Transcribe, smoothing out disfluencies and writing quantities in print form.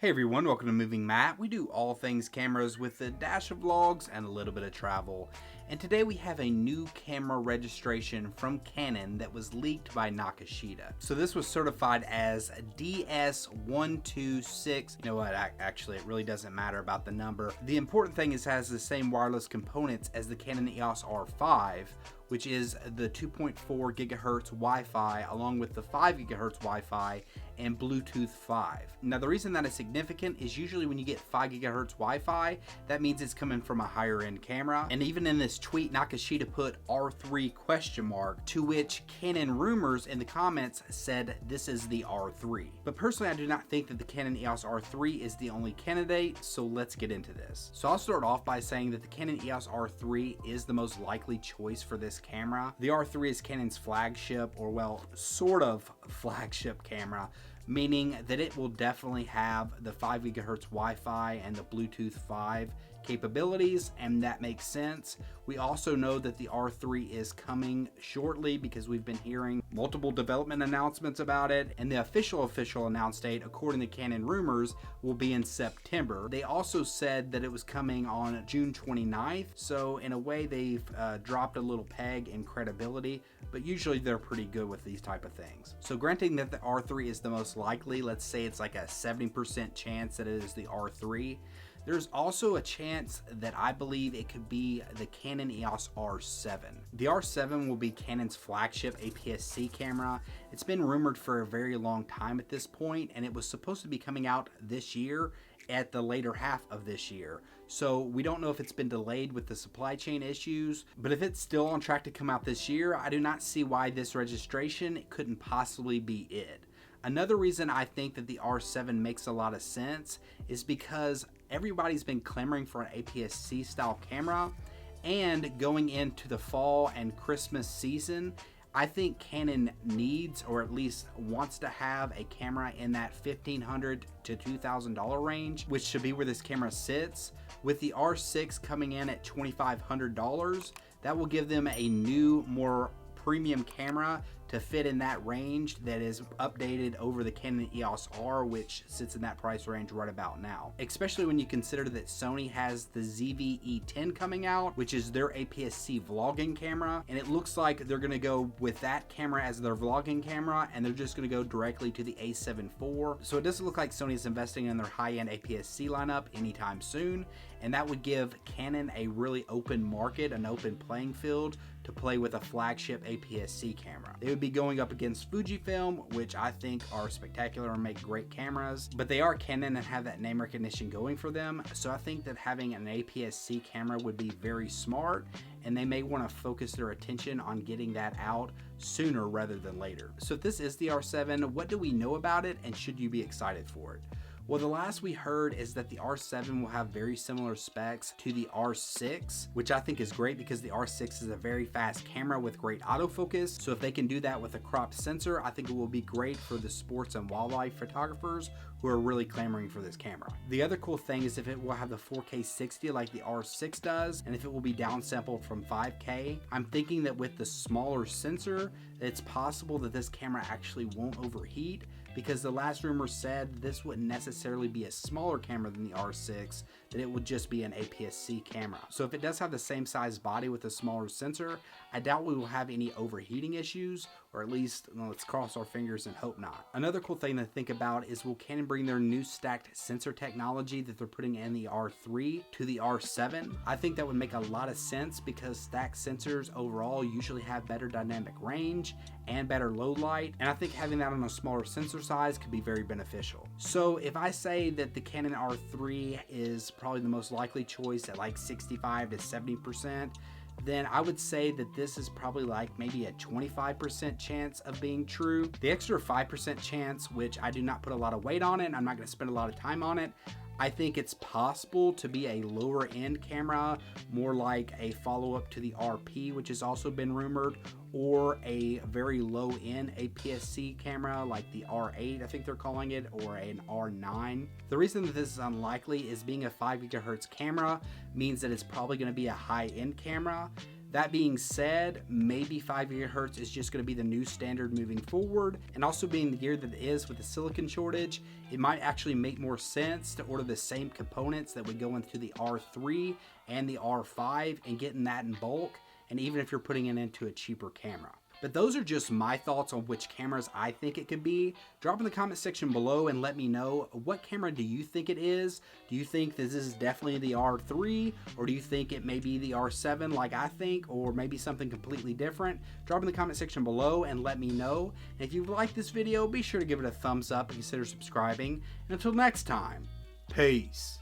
Hey everyone, welcome to Moving Matt. We do all things cameras with a dash of vlogs and a little bit of travel. And today we have a new camera registration from Canon that was leaked by Nakashita. So this was certified as DS126. You know what, actually it really doesn't matter about the number. The important thing is it has the same wireless components as the Canon EOS R5, which is the 2.4 gigahertz Wi-Fi along with the 5 gigahertz Wi-Fi and Bluetooth 5. Now the reason that is significant is usually when you get 5 gigahertz Wi-Fi, that means it's coming from a higher end camera. And even in this tweet, Nakashita put R3 question mark, to which Canon rumors in the comments said this is the R3. But personally, I do not think that the Canon EOS R3 is the only candidate, so let's get into this. So I'll start off by saying that the Canon EOS R3 is the most likely choice for this camera. The R3 is Canon's flagship, or well, sort of flagship camera, meaning that it will definitely have the 5 gigahertz Wi-Fi and the Bluetooth 5 capabilities, and that makes sense. We also know that the R3 is coming shortly because we've been hearing multiple development announcements about it, and the official announce date, according to Canon rumors, will be in September. They also said that it was coming on June 29th, so in a way they've dropped a little peg in credibility, but usually they're pretty good with these type of things. So granting that the R3 is the most likely, let's say it's like a 70% chance that it is the R3, there's also a chance that I believe it could be the Canon EOS R7. The R7 will be Canon's flagship APS-C camera. It's been rumored for a very long time at this point, and it was supposed to be coming out this year at the later half of this year. So we don't know if it's been delayed with the supply chain issues, but if it's still on track to come out this year, I do not see why this registration couldn't possibly be it. Another reason I think that the R7 makes a lot of sense is because everybody's been clamoring for an APS-C style camera, and going into the fall and Christmas season, I think Canon needs, or at least wants to have, a camera in that $1,500 to $2,000 range, which should be where this camera sits. With the R6 coming in at $2,500, that will give them a new, more premium camera to fit in that range that is updated over the Canon EOS R, which sits in that price range right about now. Especially when you consider that Sony has the ZV-E10 coming out, which is their APS-C vlogging camera, and it looks like they're gonna go with that camera as their vlogging camera, and they're just gonna go directly to the A7 IV. So it doesn't look like Sony is investing in their high-end APS-C lineup anytime soon, and that would give Canon a really open market, an open playing field to play with a flagship APS-C camera. They would be going up against Fujifilm, which I think are spectacular and make great cameras, but they are Canon and have that name recognition going for them. So I think that having an APS-C camera would be very smart, and they may want to focus their attention on getting that out sooner rather than later. So if this is the R7, what do we know about it, and should you be excited for it? Well, the last we heard is that the R7 will have very similar specs to the R6, which I think is great because the R6 is a very fast camera with great autofocus. So if they can do that with a cropped sensor, I think it will be great for the sports and wildlife photographers who are really clamoring for this camera. The other cool thing is if it will have the 4K 60 like the R6 does, and if it will be downsampled from 5K. I'm thinking that with the smaller sensor, it's possible that this camera actually won't overheat, because the last rumor said this wouldn't necessarily be a smaller camera than the R6, that it would just be an APS-C camera. So if it does have the same size body with a smaller sensor, I doubt we will have any overheating issues, or at least, well, let's cross our fingers and hope not. Another cool thing to think about is, will Canon bring their new stacked sensor technology that they're putting in the R3 to the R7? I think that would make a lot of sense because stacked sensors overall usually have better dynamic range and better low light, and I think having that on a smaller sensor size could be very beneficial. So if I say that the Canon R3 is probably the most likely choice at like 65 to 70%, then I would say that this is probably like maybe a 25% chance of being true. The extra 5% chance, which I do not put a lot of weight on it, I'm not going to spend a lot of time on it, I think it's possible to be a lower end camera, more like a follow-up to the RP, which has also been rumored, or a very low end APS-C camera like the R8, I think they're calling it, or an R9. The reason that this is unlikely is being a 5 gigahertz camera means that it's probably going to be a high end camera. That being said, maybe 5 GHz is just going to be the new standard moving forward, and also being the year that it is with the silicon shortage, it might actually make more sense to order the same components that would go into the R3 and the R5 and getting that in bulk, and even if you're putting it into a cheaper camera. But those are just my thoughts on which cameras I think it could be. Drop in the comment section below and let me know, what camera do you think it is? Do you think this is definitely the R3, or do you think it may be the R7 like I think, or maybe something completely different? Drop in the comment section below and let me know. And if you like this video, be sure to give it a thumbs up and consider subscribing. And until next time, peace.